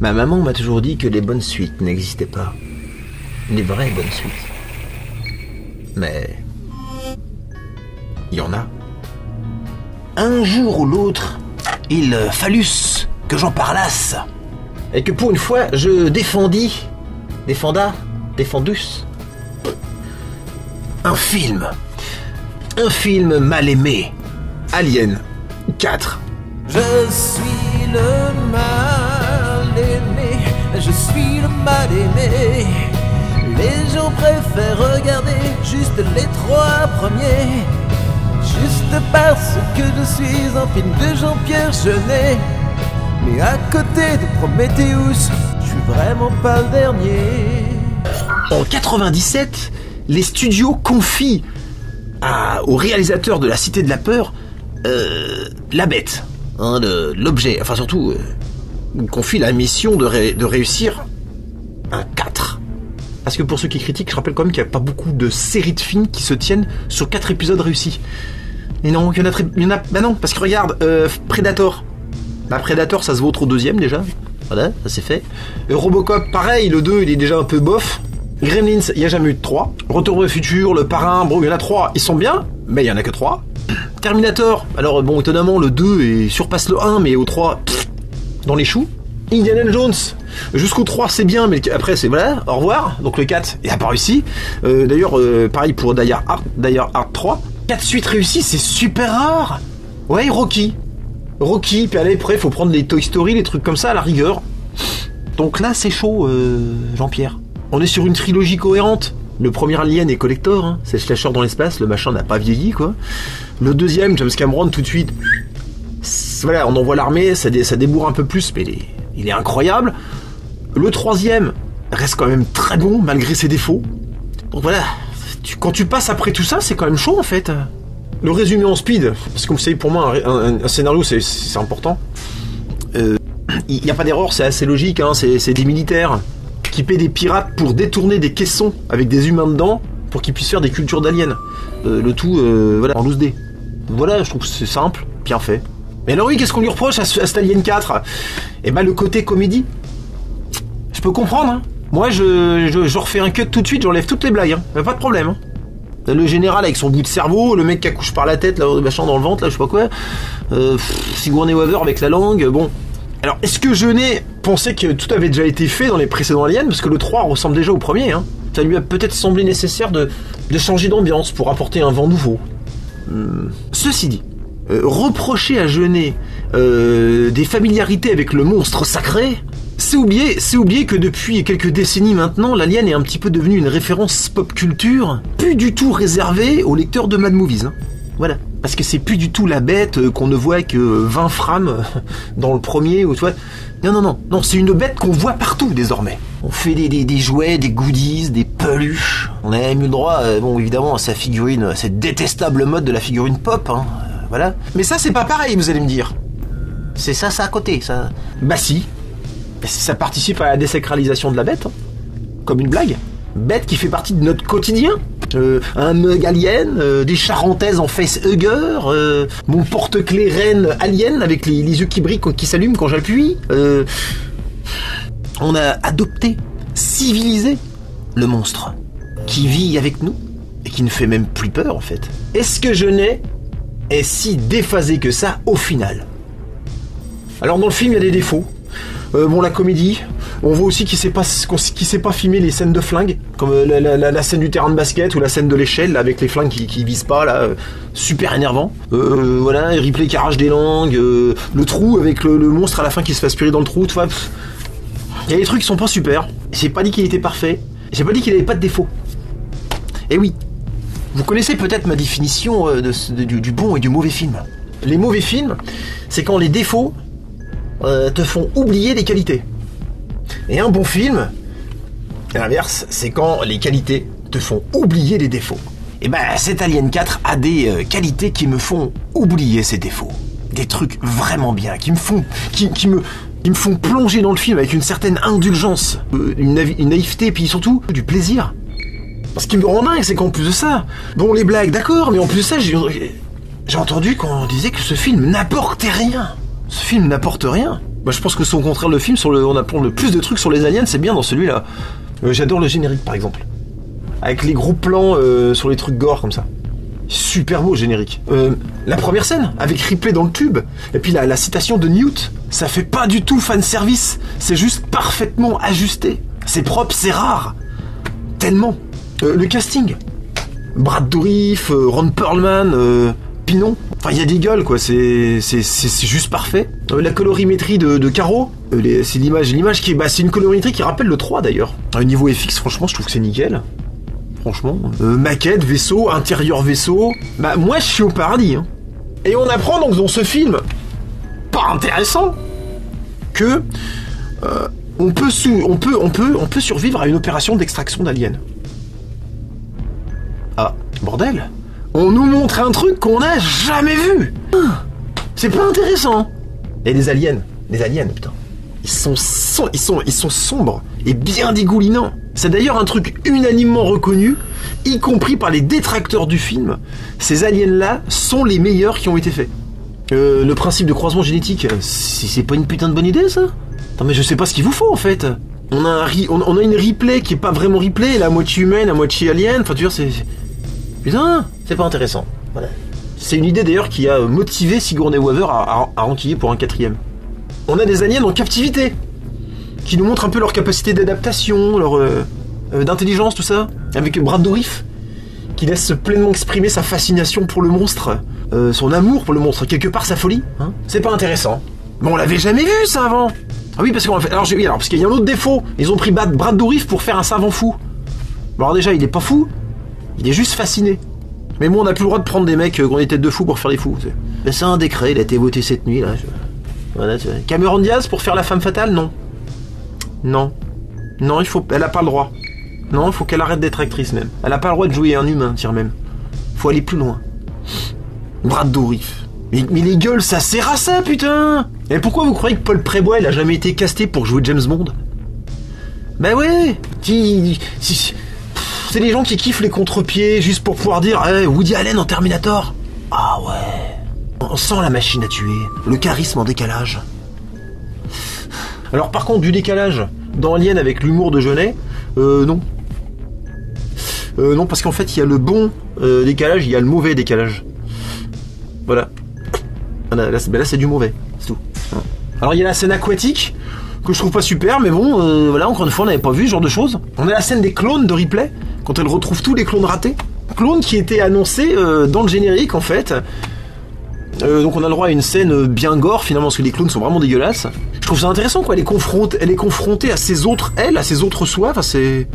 Ma maman m'a toujours dit que les bonnes suites n'existaient pas. Les vraies bonnes suites. Mais... il y en a. Un jour ou l'autre, il fallut que j'en parlasse. Et que pour une fois, je défendus un film mal aimé. Alien 4. Je suis le mal aimé, je suis le mal aimé. Les gens préfèrent regarder juste les 3 premiers. Juste parce que je suis un film de Jean-Pierre Jeunet. Mais à côté de Prometheus, je suis vraiment pas le dernier. En 97, les studios confient au réalisateur de La Cité de la Peur la bête, l'objet, enfin surtout confie la mission de réussir un 4. Parce que pour ceux qui critiquent, je rappelle quand même qu'il n'y a pas beaucoup de séries de films qui se tiennent sur 4 épisodes réussis. Et non, il y en a bah non, parce que regarde, Predator. Bah Predator, ça se vaut au 2e déjà. Voilà, ça c'est fait. Robocop, pareil, le 2, il est déjà un peu bof. Gremlins, il n'y a jamais eu de 3. Retour vers le futur, Le Parrain, bon, il y en a 3, ils sont bien, mais il n'y en a que 3. Terminator, alors bon, étonnamment, le 2 surpasse le 1, mais au 3, dans les choux. Indiana Jones, jusqu'au 3 c'est bien, mais après c'est voilà, au revoir. Donc le 4, il n'a pas réussi. D'ailleurs, pareil pour Die Hard 3. 4 suites réussies, c'est super rare. Ouais, Rocky, puis allez, après, faut prendre les Toy Story, les trucs comme ça à la rigueur. Donc là, c'est chaud, Jean-Pierre. On est sur une trilogie cohérente. Le premier Alien est collector, hein. C'est le slasher dans l'espace, le machin n'a pas vieilli, quoi. Le deuxième, James Cameron, tout de suite... voilà, on envoie l'armée, ça débourre un peu plus, mais il est incroyable. Le troisième reste quand même très bon, malgré ses défauts. Donc voilà, quand tu passes après tout ça, c'est quand même chaud, en fait. Le résumé en speed, parce que comme vous savez, pour moi, un scénario, c'est important. Il n'y a pas d'erreur, c'est assez logique, hein. C'est des militaires qui paient des pirates pour détourner des caissons avec des humains dedans pour qu'ils puissent faire des cultures d'aliens. Le tout, voilà, en loose dé. Voilà, je trouve que c'est simple, bien fait. Mais alors oui, qu'est-ce qu'on lui reproche à cet Alien 4 ? Eh ben, le côté comédie. Je peux comprendre, hein. Moi, je refais un cut tout de suite, j'enlève toutes les blagues, hein. Pas de problème, hein. Le général avec son bout de cerveau, le mec qui accouche par la tête, là, machin dans le ventre, là, je sais pas quoi. Sigourney Weaver avec la langue, bon... Alors, est-ce que Jeunet pensait que tout avait déjà été fait dans les précédents Aliens ? Parce que le 3 ressemble déjà au premier, hein. Ça lui a peut-être semblé nécessaire de changer d'ambiance pour apporter un vent nouveau. Ceci dit, reprocher à Jeunet des familiarités avec le monstre sacré, c'est oublier que depuis quelques décennies maintenant, l'Alien est un petit peu devenu une référence pop culture, plus du tout réservée aux lecteurs de Mad Movies, hein. Voilà. Parce que c'est plus du tout la bête qu'on ne voit que 20 frames dans le premier, ou tu vois. Non, c'est une bête qu'on voit partout désormais. On fait des jouets, des goodies, des peluches. On a même eu le droit, bon évidemment, à sa figurine, à cette détestable mode de la figurine pop, hein, voilà. Mais ça c'est pas pareil, vous allez me dire. C'est ça à côté, ça. Bah si. Ça participe à la désacralisation de la bête, hein, comme une blague. Bête qui fait partie de notre quotidien. Un mug alien, des charentaises en facehugger, mon porte-clés reine alien avec les yeux qui brillent, qui s'allument quand j'appuie. On a adopté, civilisé le monstre qui vit avec nous et qui ne fait même plus peur en fait. Est-ce que Jeunet est si déphasé que ça au final ? Alors dans le film il y a des défauts. Bon, la comédie, on voit aussi qu'il sait pas filmer les scènes de flingues, comme la scène du terrain de basket ou la scène de l'échelle là, avec les flingues qui visent pas là, super énervant. Voilà, Ripley qui arrache des langues, le trou avec le monstre à la fin qui se fait aspirer dans le trou, tu vois. Il y a des trucs qui sont pas super. J'ai pas dit qu'il était parfait, j'ai pas dit qu'il avait pas de défauts. Et oui, vous connaissez peut-être ma définition du bon et du mauvais film. Les mauvais films, c'est quand les défauts te font oublier les qualités. Et un bon film, à l'inverse, c'est quand les qualités te font oublier les défauts. Et ben, cet Alien 4 a des qualités qui me font oublier ces défauts. Des trucs vraiment bien, qui me font plonger dans le film avec une certaine indulgence, une naïveté, et puis surtout du plaisir. Ce qui me rend dingue, c'est qu'en plus de ça, bon, les blagues, d'accord, mais en plus de ça, j'ai entendu qu'on disait que ce film n'apportait rien. Ce film n'apporte rien. Bah, je pense que c'est au contraire le film on apprend le plus de trucs sur les aliens, c'est bien dans celui-là. J'adore le générique par exemple. Avec les gros plans sur les trucs gore comme ça. Super beau générique. La première scène, avec Ripley dans le tube, et puis la citation de Newt, ça fait pas du tout fanservice, c'est juste parfaitement ajusté. C'est propre, c'est rare. Tellement. Le casting. Brad Dourif, Ron Perlman, Pinon. Enfin, il y a des gueules, quoi, c'est juste parfait. La colorimétrie de Caro, c'est l'image qui est... Bah, c'est une colorimétrie qui rappelle le 3, d'ailleurs. Au niveau FX, franchement, je trouve que c'est nickel. Franchement. Maquette, vaisseau, intérieur vaisseau. Bah, moi, je suis au paradis, hein. Et on apprend donc dans ce film, pas intéressant, que on peut survivre à une opération d'extraction d'aliens. Ah, bordel. On nous montre un truc qu'on n'a jamais vu. C'est pas intéressant. Et les aliens, putain. Ils sont sombres et bien dégoulinants. C'est d'ailleurs un truc unanimement reconnu, y compris par les détracteurs du film. Ces aliens-là sont les meilleurs qui ont été faits. Le principe de croisement génétique, c'est pas une putain de bonne idée, ça? Attends, mais je sais pas ce qu'il vous faut, en fait. On a une Ripley qui est pas vraiment Ripley, la moitié humaine, la moitié alien. Enfin, tu vois, c'est... Putain, c'est pas intéressant. Voilà. C'est une idée, d'ailleurs, qui a motivé Sigourney Weaver à enquiller pour un 4e. On a des aliens en captivité, qui nous montrent un peu leur capacité d'adaptation, leur d'intelligence, tout ça. Avec Brad Dourif, qui laisse pleinement exprimer sa fascination pour le monstre, son amour pour le monstre, quelque part sa folie. Hein, c'est pas intéressant. Mais on l'avait jamais vu, ça, avant. Ah oui, parce qu'en fait... Alors parce qu'il y a un autre défaut. Ils ont pris Brad Dourif pour faire un savant fou. Bon, alors déjà, il est pas fou, il est juste fasciné. Mais bon, on n'a plus le droit de prendre des mecs qui ont des têtes de fous pour faire les fous. Mais c'est un décret, il a été voté cette nuit, là. Voilà, Cameron Diaz pour faire la femme fatale, non. Non, elle a pas le droit. Non, il faut qu'elle arrête d'être actrice même. Elle a pas le droit de jouer un humain, tiens même. Faut aller plus loin. Brad Dourif. Mais les gueules, ça sert à ça, putain. Et pourquoi vous croyez que Paul Prébois, il a jamais été casté pour jouer James Bond? Ben ouais. C'est les gens qui kiffent les contre-pieds juste pour pouvoir dire hey, Woody Allen en Terminator. Ah ouais. On sent la machine à tuer, le charisme en décalage. Alors par contre, du décalage dans Alien avec l'humour de Jeunet, non. Non, parce qu'en fait, il y a le bon décalage, il y a le mauvais décalage. Voilà. Là, c'est du mauvais, c'est tout. Alors il y a la scène aquatique, que je trouve pas super, mais bon, voilà, encore une fois, on n'avait pas vu ce genre de choses. On a la scène des clones de Ripley, quand elle retrouve tous les clones ratés. Clones qui étaient annoncés dans le générique, en fait. Donc on a le droit à une scène bien gore finalement parce que les clones sont vraiment dégueulasses. Je trouve ça intéressant quoi, elle est confrontée à ses autres à ses autres soi, enfin c'est...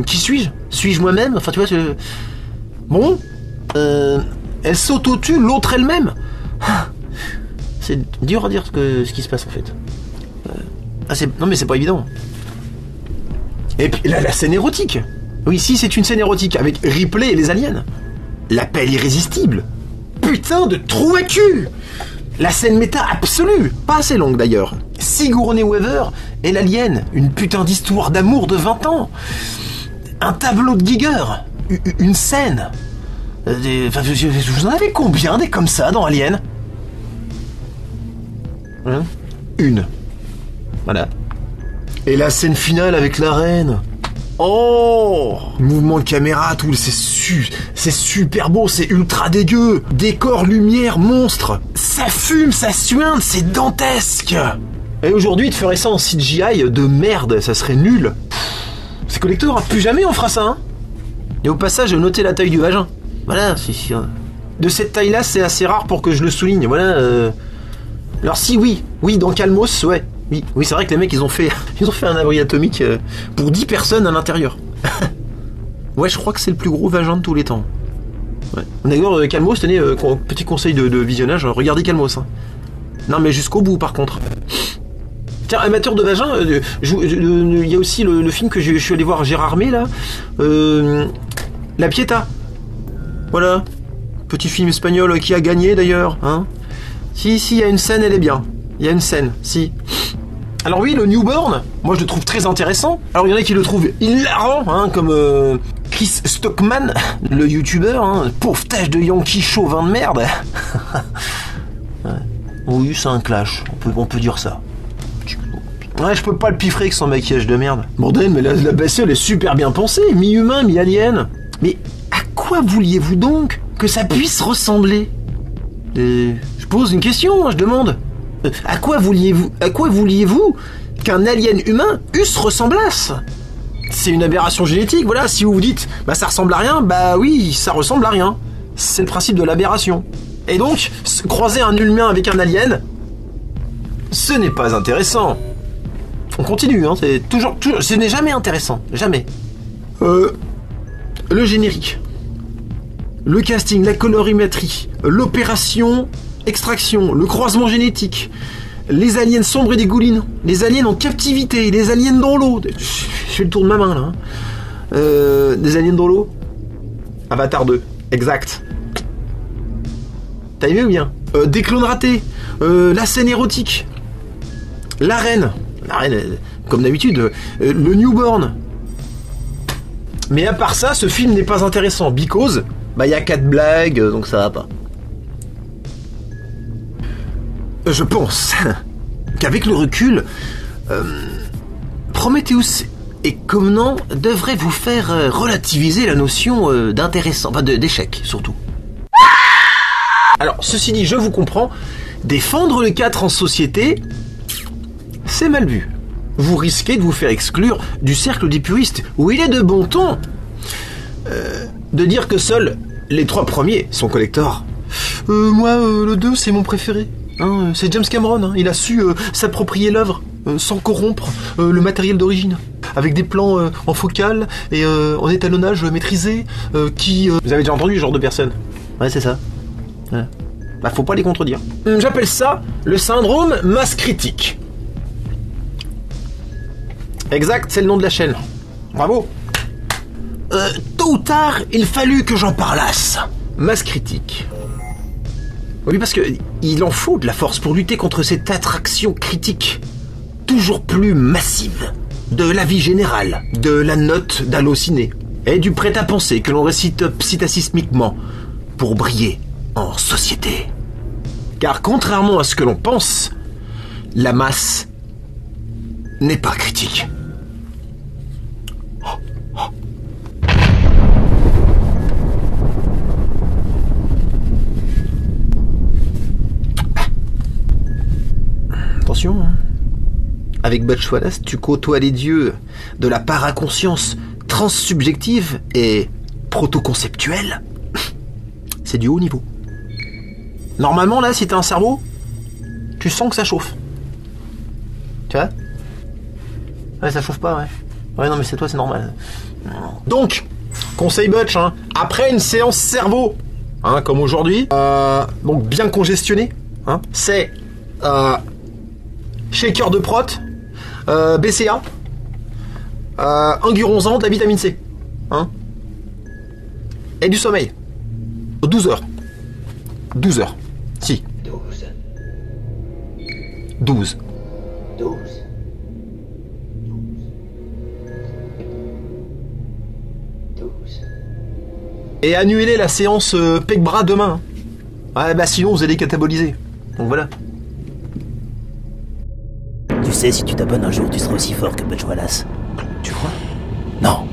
Qui suis-je? Suis-je moi-même? Enfin tu vois, bon, elle s'auto-tue l'autre elle-même. C'est dur à dire ce qui se passe en fait. Non mais c'est pas évident. Et puis là la scène érotique. Oui, si c'est une scène érotique avec Ripley et les aliens. L'appel irrésistible. Putain de trou à cul. La scène méta absolue, pas assez longue d'ailleurs. Sigourney Weaver et l'alien, une putain d'histoire d'amour de 20 ans. Un tableau de Giger, une scène. Vous en avez combien des comme ça dans Alien? Hein? Une. Voilà. Et la scène finale avec la reine. Oh, mouvement de caméra, tout, c'est super beau, c'est ultra dégueu. Décor, lumière, monstre. Ça fume, ça suinte, c'est dantesque. Et aujourd'hui, il te ferait ça en CGI de merde, ça serait nul. C'est collector, plus jamais on fera ça, hein. Et au passage, notez la taille du vagin. Voilà, c'est sûr. De cette taille-là, c'est assez rare pour que je le souligne, voilà. Alors si, oui, dans Calmos, ouais. Oui, c'est vrai que les mecs, ils ont fait un abri atomique pour 10 personnes à l'intérieur. Ouais, je crois que c'est le plus gros vagin de tous les temps. Ouais. D'ailleurs, Calmos, tenez, petit conseil de visionnage, regardez Calmos. Hein. Non, mais jusqu'au bout, par contre. Tiens, amateur de vagin, il y a aussi le film que je suis allé voir Gérard May, là. La Pietà. Voilà. Petit film espagnol qui a gagné, d'ailleurs. Hein. Si, il y a une scène, elle est bien. Il y a une scène, si. Alors oui, le newborn, moi je le trouve très intéressant. Alors il y en a qui le trouvent hilarant, hein, comme Chris Stockman, le youtubeur, hein, pauvre tâche de Yankee chauvin de merde. Ouais. Oui, c'est un clash, on peut dire ça. Ouais, je peux pas le piffrer avec son maquillage de merde. Bordel, mais la bestiole est super bien pensée, mi-humain, mi-alien. Mais à quoi vouliez-vous donc que ça puisse ressembler ? Je pose une question, je demande. À quoi vouliez-vous qu'un alien humain eusse ressemblance ? C'est une aberration génétique, voilà. Si vous vous dites, bah ça ressemble à rien, bah oui, ça ressemble à rien. C'est le principe de l'aberration. Et donc, croiser un humain avec un alien, ce n'est pas intéressant. On continue, hein, c'est toujours, ce n'est jamais intéressant, jamais. Le générique, le casting, la colorimétrie, l'opération extraction, le croisement génétique, les aliens sombres et dégoulinants, les aliens en captivité, les aliens dans l'eau. Je fais le tour de ma main là. Hein. Des aliens dans l'eau. Avatar 2, exact. T'as aimé ou bien des clones ratés, la scène érotique, la reine, comme d'habitude, le newborn. Mais à part ça, ce film n'est pas intéressant, because, bah y a 4 blagues, donc ça va pas. Je pense qu'avec le recul, Prometheus et Covenant devraient vous faire relativiser la notion d'intéressant, enfin d'échec surtout. Alors, ceci dit, je vous comprends, défendre le 4 en société, c'est mal vu. Vous risquez de vous faire exclure du cercle des puristes, où il est de bon ton de dire que seuls les 3 premiers sont collectors. Moi, le 2, c'est mon préféré. Hein, c'est James Cameron, hein, il a su s'approprier l'œuvre sans corrompre le matériel d'origine, avec des plans en focale et en étalonnage maîtrisé qui... Vous avez déjà entendu ce genre de personnes ? Ouais, c'est ça. Ouais. Bah, faut pas les contredire. J'appelle ça le syndrome masse critique. Exact, c'est le nom de la chaîne. Bravo. Tôt ou tard, il fallut que j'en parlasse. Masse critique. Oui, parce que il en faut de la force pour lutter contre cette attraction critique toujours plus massive de la vie générale, de la note d'halluciné et du prêt-à-penser que l'on récite psittacismiquement pour briller en société. Car contrairement à ce que l'on pense, la masse n'est pas critique. Attention, hein. Avec Butch Wallace, tu côtoies les dieux de la paraconscience transsubjective et protoconceptuelle. C'est du haut niveau. Normalement, là, si t'as un cerveau, tu sens que ça chauffe. Tu vois ? Ouais, ça chauffe pas, ouais. Ouais, non, mais c'est toi, c'est normal. Donc, conseil Butch, hein, après une séance cerveau, hein, comme aujourd'hui, donc bien congestionné, hein, c'est shaker de prot, BCA, enguronzan, de la vitamine C, hein, et du sommeil. 12 heures. 12 heures. Si. 12. 12. 12. Et annulez la séance pec-bras demain. Ouais, bah sinon vous allez cataboliser. Donc voilà. Tu sais, si tu t'abonnes un jour, tu seras aussi fort que Butch Wallace. Tu crois ? Non.